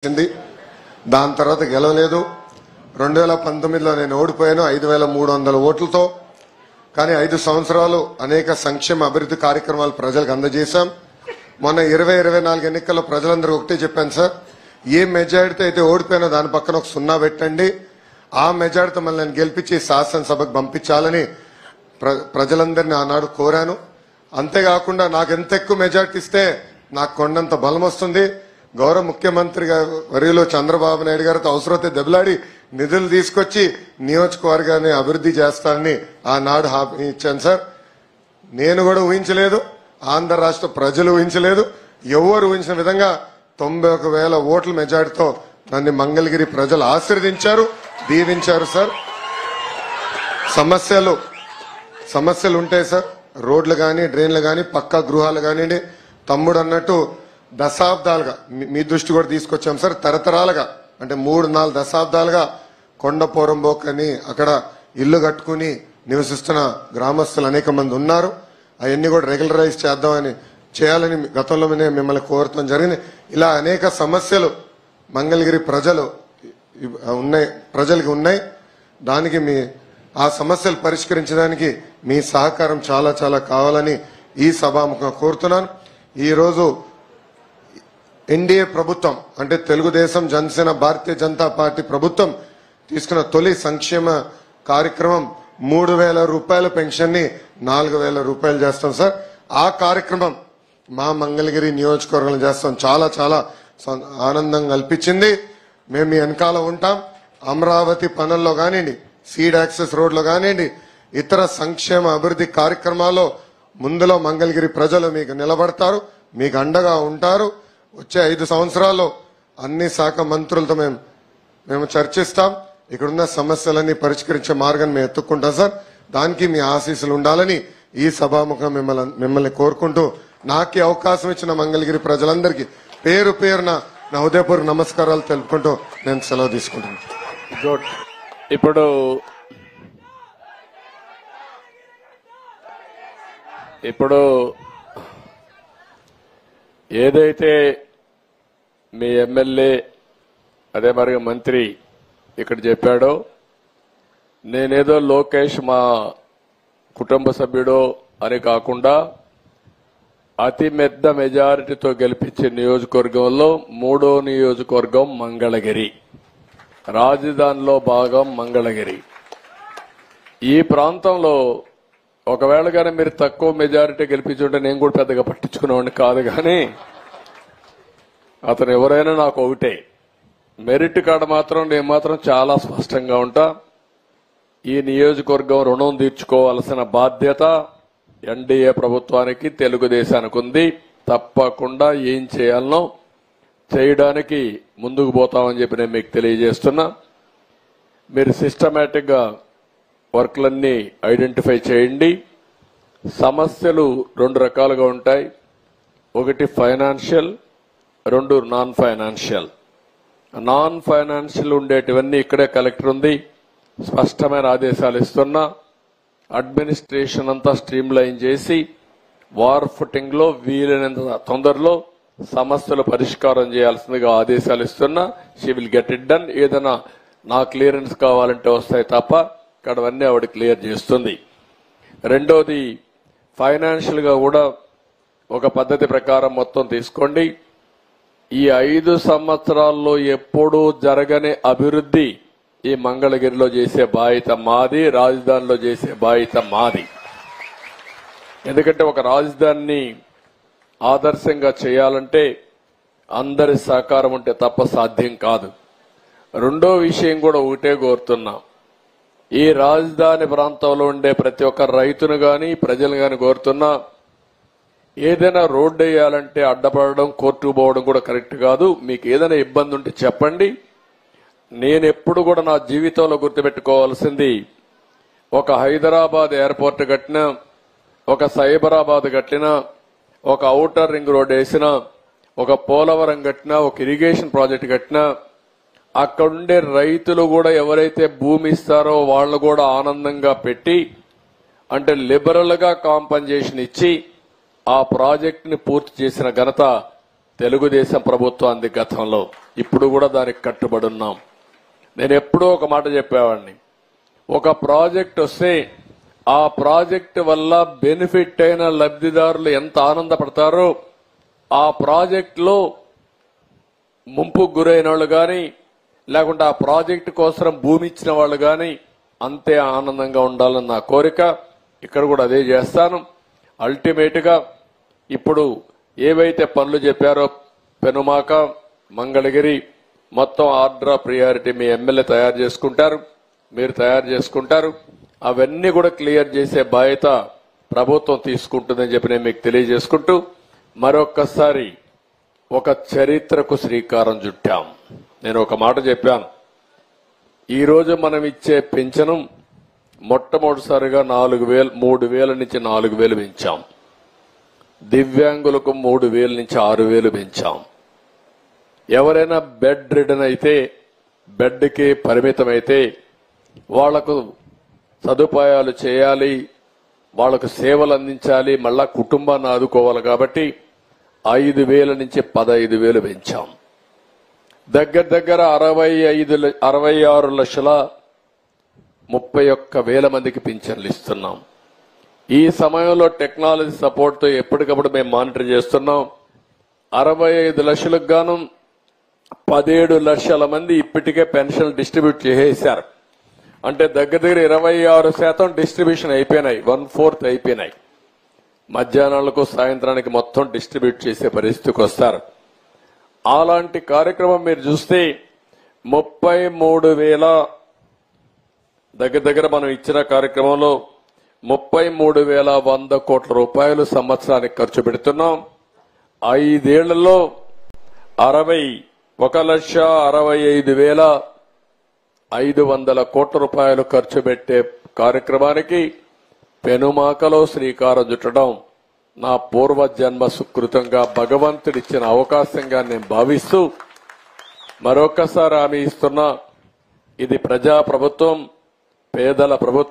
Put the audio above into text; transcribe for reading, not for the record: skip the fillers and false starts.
దాని తర్వాత గెలవలేదు. 2019లో నేను ఓడిపోయాను 5300 ఓట్లతో. కానీ 5 సంవత్సరాలు అనేక సంక్షేమ అభివృద్ధి కార్యక్రమాలు ప్రజలకు అందజేశాం. మొన్న 2024 ఎన్నికల్లో ప్రజలందరూ ఒకటే చెప్పాను సార్, ఏ మెజారిటీ అయితే ఓడిపోయినా దాని పక్కన ఒక 0 పెట్టండి, ఆ మెజారిటీ మళ్ళీ నేను గెలిపించి శాసనసభకు పంపించాలని ప్రజలందరినీ ఆనాడు కోరాను. అంతేకాకుండా నాకు ఎంత ఎక్కువ మెజారిటీ ఇస్తే నాకు కొండంత బలం వస్తుంది. గౌరవ ముఖ్యమంత్రి వర్యులు చంద్రబాబు నాయుడు గారితో అవసరమైతే దెబ్బలాడి నిధులు తీసుకొచ్చి నియోజకవర్గాన్ని అభివృద్ధి చేస్తానని ఆనాడు హామీ ఇచ్చాను సార్. నేను కూడా ఊహించలేదు, ఆంధ్ర రాష్ట్ర ప్రజలు ఊహించలేదు, ఎవరు ఊహించిన విధంగా 91,000 ఓట్ల మెజారిటీతో నన్ను మంగళగిరి ప్రజలు ఆశీర్వదించారు, దీవించారు సార్. సమస్యలు ఉంటాయి సార్, రోడ్లు కానీ డ్రైన్లు కానీ పక్కా గృహాలు కానివ్వండి. తమ్ముడు అన్నట్టు దశాబ్దాలుగా మీ దృష్టి కూడా తీసుకొచ్చాం సార్. తరతరాలుగా అంటే 3-4 దశాబ్దాలుగా కొండపోరంబోకని అక్కడ ఇల్లు కట్టుకుని నివసిస్తున్న గ్రామస్తులు అనేక మంది ఉన్నారు. అవన్నీ కూడా రెగ్యులరైజ్ చేయాలని గతంలో మిమ్మల్ని కోరటం జరిగింది. ఇలా అనేక సమస్యలు మంగళగిరి ప్రజలకి ఉన్నాయి. దానికి ఆ సమస్యలు పరిష్కరించడానికి మీ సహకారం చాలా చాలా కావాలని ఈ సభాముఖంగా కోరుతున్నాను. ఈరోజు ఎన్డీఏ ప్రభుత్వం అంటే తెలుగుదేశం, జనసేన, భారతీయ జనతా పార్టీ ప్రభుత్వం తీసుకున్న తొలి సంక్షేమ కార్యక్రమం 3,000 రూపాయల పెన్షన్ ని 4,000 రూపాయలు చేస్తాం సార్. ఆ కార్యక్రమం మా మంగళగిరి నియోజకవర్గంలో చేస్తాం. చాలా చాలా ఆనందం కల్పించింది. మేము మీ వెనకాల ఉంటాం. అమరావతి పనుల్లో కానివ్వండి, సీడ్ యాక్సెస్ రోడ్లో కానివ్వండి, ఇతర సంక్షేమ అభివృద్ధి కార్యక్రమాల్లో ముందులో మంగళగిరి ప్రజలు మీకు నిలబడతారు, మీకు అండగా ఉంటారు. వచ్చే 5 సంవత్సరాల్లో అన్ని శాఖ మంత్రులతో మేము చర్చిస్తాం. ఇక్కడున్న సమస్యలన్నీ పరిష్కరించే మార్గాన్ని మేము ఎత్తుక్కుంటాం సార్. దానికి మీ ఆశీస్సులు ఉండాలని ఈ సభాముఖం మిమ్మల్ని కోరుకుంటూ నాకు అవకాశం ఇచ్చిన మంగళగిరి ప్రజలందరికీ పేరు పేరున నా హృదయపూర్వక నమస్కారాలు తెలుపుకుంటూ నేను సెలవు తీసుకుంటున్నాను. ఇప్పుడు ఏదైతే మీ ఎమ్మెల్యే అదే మరి మంత్రి ఇక్కడ చెప్పాడో, నేనేదో లోకేష్ మా కుటుంబ సభ్యుడో అని కాకుండా అతి పెద్ద మెజారిటీతో గెలిపించే నియోజకవర్గంలో 3వ నియోజకవర్గం మంగళగిరి, రాజధానిలో భాగం మంగళగిరి. ఈ ప్రాంతంలో ఒకవేళ కానీ మీరు తక్కువ మెజారిటీ గెలిపించుంటే నేను కూడా పెద్దగా పట్టించుకునేవాడిని కాదు. కానీ అతను ఎవరైనా నాకు ఒకటే, మెరిట్ కాడ మాత్రం నేను మాత్రం చాలా స్పష్టంగా ఉంటా. ఈ నియోజకవర్గం రుణం తీర్చుకోవాల్సిన బాధ్యత ఎన్డీఏ ప్రభుత్వానికి, తెలుగుదేశానికి ఉంది. తప్పకుండా ఏం చేయాలనో చేయడానికి ముందుకు పోతామని చెప్పి నేను మీకు తెలియజేస్తున్నా. మీరు సిస్టమేటిక్ గా వర్క్లన్నీ ఐడెంటిఫై చేయండి. సమస్యలు 2 రకాలుగా ఉంటాయి. ఒకటి financial, 2 non financial. Non financial ఉండేటివన్నీ ఇక్కడే కలెక్టర్ ఉంది, స్పష్టమైన ఆదేశాలు ఇస్తున్నా. అడ్మినిస్ట్రేషన్ అంతా స్ట్రీమ్ లైన్ చేసి వార్ ఫుటింగ్ లో వీలైనంత తొందరలో సమస్యలు పరిష్కారం చేయాల్సిందిగా ఆదేశాలు ఇస్తున్నా. She will get it done. ఏదైనా నా క్లియరెన్స్ కావాలంటే వస్తాయి తప్ప ఇక్కడవన్నీ ఆవిడ క్లియర్ చేస్తుంది. రెండోది ఫైనాన్షియల్ గా కూడా ఒక పద్ధతి ప్రకారం మొత్తం తీసుకోండి. ఈ 5 సంవత్సరాల్లో ఎప్పుడూ జరగని అభివృద్ధి ఈ మంగళగిరిలో చేసే బాధ్యత మాది, రాజధానిలో చేసే బాధ్యత మాది. ఎందుకంటే ఒక రాజధానిని ఆదర్శంగా చేయాలంటే అందరి సహకారం ఉంటే తప్ప సాధ్యం కాదు. రెండో విషయం కూడా ఒకటే కోరుతున్నా, ఈ రాజధాని ప్రాంతంలో ఉండే ప్రతి ఒక్క రైతును గాని ప్రజలు గాని కోరుతున్నా, ఏదైనా రోడ్డు వేయాలంటే అడ్డపడడం, కోర్టుకు పోవడం కూడా కరెక్ట్ కాదు. మీకు ఏదైనా ఇబ్బంది ఉంటే చెప్పండి. నేను ఎప్పుడు కూడా నా జీవితంలో గుర్తుపెట్టుకోవాల్సింది, ఒక హైదరాబాద్ ఎయిర్పోర్ట్ కట్టినా, ఒక సైబరాబాద్ కట్టినా, ఒక ఔటర్ రింగ్ రోడ్ వేసినా, ఒక పోలవరం కట్టినా, ఒక ఇరిగేషన్ ప్రాజెక్ట్ కట్టినా, అక్కడుండే రైతులు కూడా ఎవరైతే భూమి ఇస్తారో వాళ్ళు కూడా ఆనందంగా పెట్టి, అంటే లిబరల్ గా కాంపన్సేషన్ ఇచ్చి ఆ ప్రాజెక్ట్ ని పూర్తి చేసిన ఘనత తెలుగుదేశం ప్రభుత్వానికి గతంలో. ఇప్పుడు కూడా దానికి కట్టుబడి ఉన్నాం. నేను ఎప్పుడూ ఒక మాట చెప్పేవాడిని, ఒక ప్రాజెక్ట్ వస్తే ఆ ప్రాజెక్టు వల్ల బెనిఫిట్ అయిన లబ్ధిదారులు ఎంత ఆనందపడతారో, ఆ ప్రాజెక్టులో ముంపుకు గురైన వాళ్ళు కానీ లేకుంటే ఆ ప్రాజెక్టు కోసం భూమి ఇచ్చిన వాళ్ళు కానీ అంతే ఆనందంగా ఉండాలని నా కోరిక. ఇక్కడ కూడా అదే చేస్తాను. అల్టిమేట్ గా ఇప్పుడు ఏవైతే పనులు చెప్పారో పెనుమాక, మంగళగిరి మొత్తం order of priority me MLA తయారు చేసుకుంటారు, మీరు తయారు చేసుకుంటారు. అవన్నీ కూడా క్లియర్ చేసే బాధ్యత ప్రభుత్వం తీసుకుంటుందని చెప్పి నేను మీకు తెలియజేసుకుంటూ మరొక్కసారి ఒక చరిత్రకు శ్రీకారం చుట్టాం. నేను ఒక మాట చెప్పాను, ఈ రోజు మనం ఇచ్చే పింఛను మొట్టమొదటిసారిగా 3,000 నుంచి 4,000 పెంచాం. దివ్యాంగులకు 3,000 నుంచి 6,000 పెంచాం. ఎవరైనా బెడ్ రిడన్ అయితే, బెడ్కి పరిమితమైతే వాళ్లకు సదుపాయాలు చేయాలి, వాళ్లకు సేవలు అందించాలి, మళ్ళా కుటుంబాన్ని ఆదుకోవాలి కాబట్టి 5,000 నుంచి 15,000 పెంచాం. దగ్గర 66,31,000 మందికి పింఛన్లు ఇస్తున్నాం. ఈ సమయంలో టెక్నాలజీ సపోర్ట్ తో ఎప్పటికప్పుడు మేము మానిటర్ చేస్తున్నాం. 65 లక్షలకు గాను 17 లక్షల మంది ఇప్పటికే పెన్షన్ డిస్ట్రిబ్యూట్ చేసేశారు. అంటే దగ్గర 26% డిస్ట్రిబ్యూషన్ అయిపోయినాయి, 1/4 అయిపోయినాయి. మధ్యాహ్నాలకు సాయంత్రానికి మొత్తం డిస్ట్రిబ్యూట్ చేసే పరిస్థితికి వస్తారు. అలాంటి కార్యక్రమం మీరు చూస్తే 33,000 దగ్గర మనం ఇచ్చిన కార్యక్రమంలో 33,100 కోట్ల రూపాయలు సంవత్సరానికి ఖర్చు పెడుతున్నాం. 5 ఏళ్లలో 1,65,500 కోట్ల రూపాయలు ఖర్చు పెట్టే కార్యక్రమానికి పెనుమాకలో శ్రీకారం చుట్టడం నా పూర్వజన్మ సుకృతంగా భగవంతుడిచ్చిన అవకాశంగా నేను భావిస్తూ మరొకసారి హామీ ఇస్తున్నా, ఇది ప్రజా ప్రభుత్వం, పేదల ప్రభుత్వం.